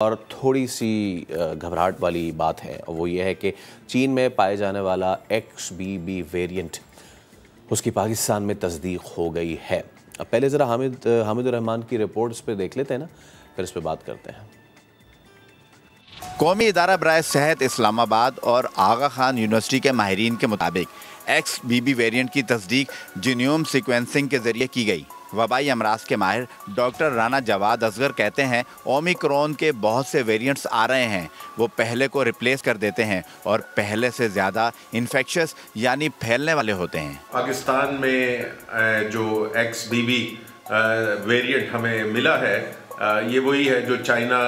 اور تھوڑی سی گھبراہٹ والی بات ہے، وہ یہ ہے کہ چین میں پائے جانے والا XBB ویریئنٹ اس کی پاکستان میں تصدیق ہو گئی ہے۔ اب پہلے ذرا حامد الرحمان کی رپورٹ اس پہ دیکھ لیتے ہیں نا، پھر اس پہ بات کرتے ہیں۔ قومی ادارہ برائے صحت اسلام آباد اور آغا خان یونیورسٹی کے ماہرین کے مطابق XBB ویریئنٹ کی تصدیق جینوم سیکوینسنگ کے ذریعے کی گئی۔ وبائی امراض کے ماہر ڈاکٹر رانا جواد اصغر کہتے ہیں اومیکرون کے بہت سے ویریئنٹس آ رہے ہیں، وہ پہلے کو ریپلیس کر دیتے ہیں اور پہلے سے زیادہ انفیکشس یعنی پھیلنے والے ہوتے ہیں۔ پاکستان میں جو XBB ویریئنٹ ہمیں ملا ہے، یہ وہی ہے جو چائنا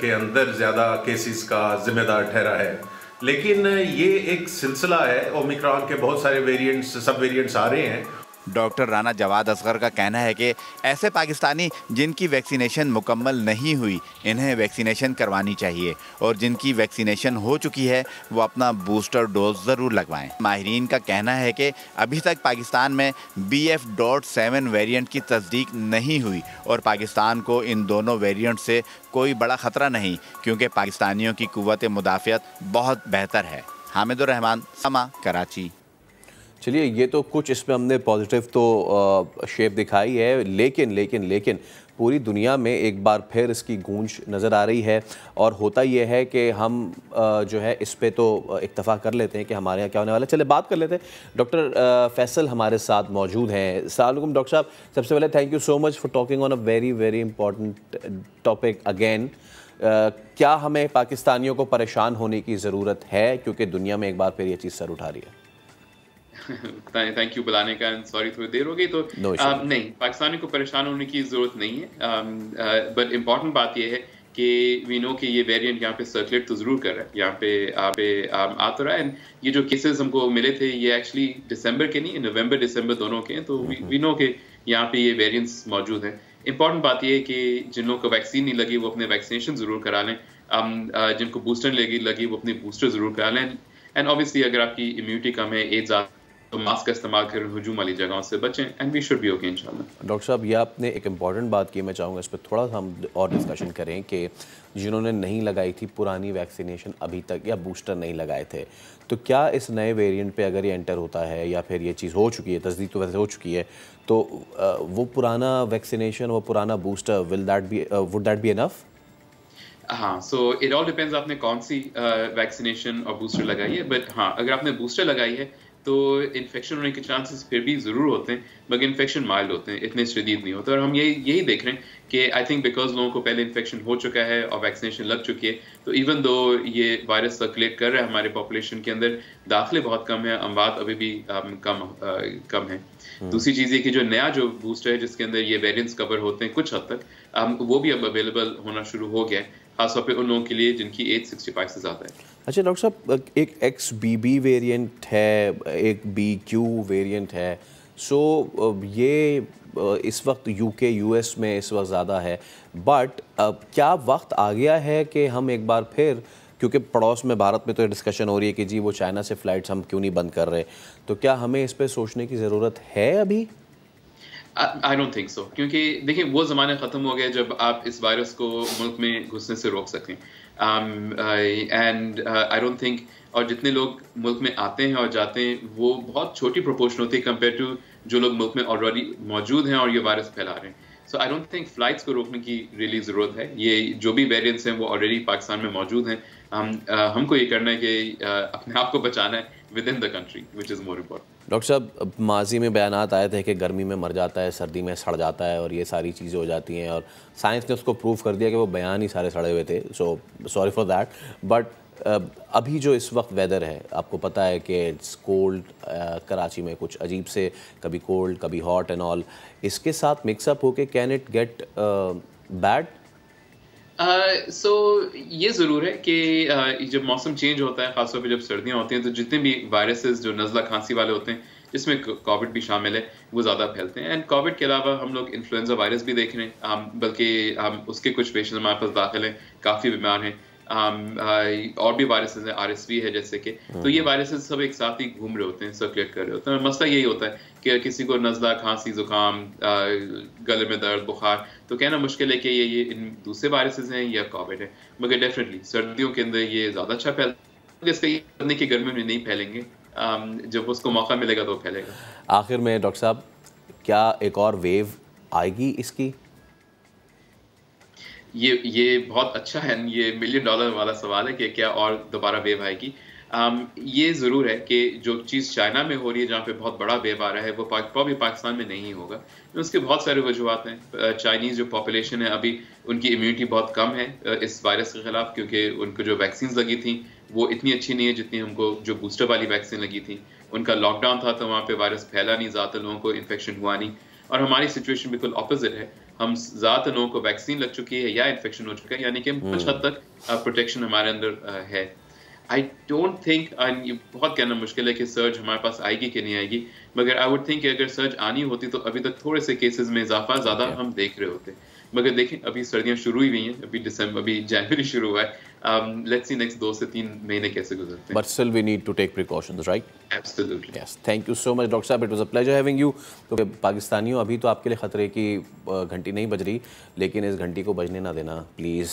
کے اندر زیادہ کیسز کا ذمہ دار ٹھہرا ہے، لیکن یہ ایک سلسلہ ہے۔ اومیکرون کے بہت سارے ویریئنٹس سب ویریئنٹس آ رہے ہیں۔ ڈاکٹر رانا جواد اصغر کا کہنا ہے کہ ایسے پاکستانی جن کی ویکسینیشن مکمل نہیں ہوئی انہیں ویکسینیشن کروانی چاہیے، اور جن کی ویکسینیشن ہو چکی ہے وہ اپنا بوسٹر ڈوز ضرور لگوائیں۔ ماہرین کا کہنا ہے کہ ابھی تک پاکستان میں BF.7 ویریئنٹ کی تصدیق نہیں ہوئی، اور پاکستان کو ان دونوں ویریئنٹ سے کوئی بڑا خطرہ نہیں، کیونکہ پاکستانیوں کی قوت مدافعت بہت بہتر ہے۔ حامد الرحمان، سما، کراچی۔ چلیے، یہ تو کچھ اس میں ہم نے پازیٹیو تو شیپ دکھائی ہے، لیکن پوری دنیا میں ایک بار پھر اس کی گونج نظر آ رہی ہے، اور ہوتا یہ ہے کہ ہم جو ہے اس پہ تو اکتفا کر لیتے ہیں کہ ہمارے یہاں کیا ہونے والا ہے۔ چلے بات کر لیتے ہیں۔ ڈاکٹر فیصل ہمارے ساتھ موجود ہیں۔ السلام علیکم ڈاکٹر صاحب، سب سے پہلے thank you so much for talking on a very important topic again. کیا ہمیں پاکستانیوں کو پریشان ہونے کی ضرورت ہے، کیونکہ دنیا میں ایک بار پھر یہ چیز سر اٹھا رہی ہے؟ تھینک یو بلانے کا، سوری تھوڑی دیر ہو گئی تو نہیں، پاکستانی کو پریشان ہونے کی ضرورت نہیں ہے، بٹ امپورٹنٹ بات یہ ہے کہ وی نو کہ یہ ویریئنٹ یہاں پہ سرکولیٹ تو ضرور کر رہا ہے، یہاں پہ آ تو رہا ہے۔ یہ جو کیسز ہم کو ملے تھے یہ ایکچولی دسمبر کے نہیں، نومبر دسمبر دونوں کے ہیں، تو وی نو کہ یہاں پہ یہ ویریئنٹس موجود ہیں۔ امپورٹنٹ بات یہ ہے کہ جن لوگوں کو ویکسین نہیں لگی وہ اپنے ویکسینیشن ضرور کرا لیں، جن کو بوسٹر لگی وہ اپنی بوسٹر ضرور کرا لیں، اینڈ اوبیسلی اگر آپ کی امیونٹی کم ہے، ایج تو ماسک کا استعمال کریں، ہجوم والی جگہوں سے بچیں، and we should be okay انشاءاللہ۔ ڈاکٹر صاحب، یہ آپ نے ایک امپورٹنٹ بات کی، میں چاہوں گا اس پہ تھوڑا سا ہم اور ڈسکشن کریں کہ جنہوں نے نہیں لگائی تھی پرانی ویکسینیشن ابھی تک، یا بوسٹر نہیں لگائے تھے، تو کیا اس نئے ویریئنٹ پہ اگر یہ انٹر ہوتا ہے یا پھر یہ چیز ہو چکی ہے، تصدیق تو ویسے ہو چکی ہے، تو وہ پرانا ویکسینیشن، وہ پرانا booster would that be enough؟ ہاں، سو اٹ آل ڈیپینڈز آپ نے کون سی ویکسینیشن اور بوسٹر لگائی ہے، بٹ ہاں اگر آپ نے بوسٹر لگائی ہے تو انفیکشن ہونے کے چانسز پھر بھی ضرور ہوتے ہیں، مگر انفیکشن مائلڈ ہوتے ہیں، اتنے شدید نہیں ہوتے، اور ہم یہی دیکھ رہے ہیں کہ آئی تھنک بیکاز لوگوں کو پہلے انفیکشن ہو چکا ہے اور ویکسینیشن لگ چکی ہے، تو ایون دو یہ وائرس سرکولیٹ کر رہا ہے ہمارے پاپولیشن کے اندر، داخلے بہت کم ہیں، اموات ابھی بھی کم ہیں۔ دوسری چیز یہ کہ جو نیا جو بوسٹر ہے جس کے اندر یہ ویریئنٹس کور ہوتے ہیں کچھ حد تک، وہ بھی اب اویلیبل ہونا شروع ہو گیا ہے، خاص طور پہ ان لوگوں کے لیے جن کی ایج 65 سے زیادہ ہے۔ اچھا ڈاکٹر صاحب، ایک XBB ویریئنٹ ہے، ایک BQ ویریئنٹ ہے، سو یہ اس وقت UK US میں اس وقت زیادہ ہے، بٹ کیا وقت آ گیا ہے کہ ہم ایک بار پھر، کیونکہ پڑوس میں بھارت میں تو یہ ڈسکشن ہو رہی ہے کہ جی وہ چائنا سے فلائٹس ہم کیوں نہیں بند کر رہے، تو کیا ہمیں اس پہ سوچنے کی ضرورت ہے ابھی؟ I don't think so، کیونکہ دیکھیں وہ زمانے ختم ہو گئے جب آپ اس وائرس کو ملک میں گھسنے سے روک سکیں، اینڈ I don't think، اور جتنے لوگ ملک میں آتے ہیں اور جاتے ہیں وہ بہت چھوٹی پروپورشن ہوتی ہے کمپیئر ٹو جو لوگ ملک میں آلریڈی موجود ہیں اور یہ وائرس پھیلا رہے ہیں۔ سو آئی ڈونٹ تھنک فلائٹس کو روکنے کی ریئلی ضرورت ہے، یہ جو بھی ویریئنٹس ہیں وہ آلریڈی پاکستان میں موجود ہیں، ہم کو یہ کرنا ہے کہ اپنے آپ کو بچانا ہے with in the country, which is more important. Doctor صاحب، ماضی میں بیانات آئے تھے کہ گرمی میں مر جاتا ہے، سردی میں سڑ جاتا ہے، اور یہ ساری چیزیں ہو جاتی ہیں، اور سائنس نے اس کو پروف کر دیا کہ وہ بیان ہی سارے سڑے ہوئے تھے، so sorry for that. But ابھی جو اس وقت ویدر ہے، آپ کو پتہ ہے کہ اٹس کولڈ، کراچی میں کچھ عجیب سے کبھی کولڈ کبھی ہاٹ اینڈ آل، اس کے ساتھ مکس اپ ہو کے کین اٹ گیٹ بیڈ؟ سو یہ ضرور ہے کہ جب موسم چینج ہوتا ہے، خاص طور پہ جب سردیاں ہوتی ہیں، تو جتنے بھی وائرسز جو نزلہ کھانسی والے ہوتے ہیں جس میں کووڈ بھی شامل ہے وہ زیادہ پھیلتے ہیں، اینڈ کووڈ کے علاوہ ہم لوگ انفلوئنزا وائرس بھی دیکھ رہے ہیں، بلکہ اس کے کچھ پیشنٹ ہمارے پاس داخل ہیں، کافی بیمار ہیں، اور بھی وائرسز ہیں، RSV ہے جیسے کہ، تو یہ وائرسز سب ایک ساتھ ہی گھوم رہے ہوتے ہیں، سرکولیٹ کر رہے ہوتے ہیں، اور مسئلہ یہی ہوتا ہے کہ کسی کو نزلہ کھانسی زکام گلے میں درد بخار تو کہنا مشکل ہے کہ یہ ان دوسرے وائرسز ہیں یا کووڈ ہے، مگر ڈیفینیٹلی سردیوں کے اندر یہ زیادہ اچھا پھیلتا ہے، اس کا یہ کرنے کی گرمی میں نہیں پھیلیں گے، جب اس کو موقع ملے گا تو پھیلے گا۔ آخر میں ڈاکٹر صاحب کیا ایک اور ویو آئے گی اس کی؟ یہ بہت اچھا ہے، یہ $1 ملین والا سوال ہے کہ کیا اور دوبارہ ویو آئے گی۔ یہ ضرور ہے کہ جو چیز چائنا میں ہو رہی ہے جہاں پہ بہت بڑا ویو آ رہا ہے وہ بھی پاکستان میں نہیں ہوگا، اس کے بہت سارے وجوہات ہیں۔ چائنیز جو پاپولیشن ہے ابھی ان کی امیونٹی بہت کم ہے اس وائرس کے خلاف، کیونکہ ان کو جو ویکسینز لگی تھیں وہ اتنی اچھی نہیں ہے جتنی ہم کو جو بوسٹر والی ویکسین لگی تھی۔ ان کا لاک ڈاؤن تھا تو وہاں پہ وائرس پھیلا نہیں، زیادہ لوگوں کو انفیکشن ہوا نہیں، اور ہماری سچویشن بالکل اپوزٹ ہے، ہم زیادہ لوگوں کو ویکسین لگ چکی ہے یا انفیکشن ہو چکا ہے، یعنی کہ کچھ حد تک پروٹیکشن ہمارے اندر ہے۔ آئی ڈونٹ تھنک، یہ بہت کہنا مشکل ہے کہ سرج ہمارے پاس آئے گی کہ نہیں آئے گی، مگر آئی وڈ تھنک کہ اگر سرج آنی ہوتی تو ابھی تک تھوڑے سے کیسز میں اضافہ زیادہ ہم دیکھ رہے ہوتے، مگر دیکھیں ابھی سردیاں شروع ہی ہوئی ہیں، ابھی جنوری شروع ہوا ہے، لیٹس سی نیکسٹ 2 سے 3 مہینے کیسے گزرتے ہیں۔ But still we need to take precautions, right? Absolutely. Yes. Thank you so much, Dr. صاحب. It was a pleasure having you. تو پاکستانیوں ابھی تو آپ کے لیے خطرے کی گھنٹی نہیں بج رہی، لیکن اس گھنٹی کو بجنے نہ دینا پلیز۔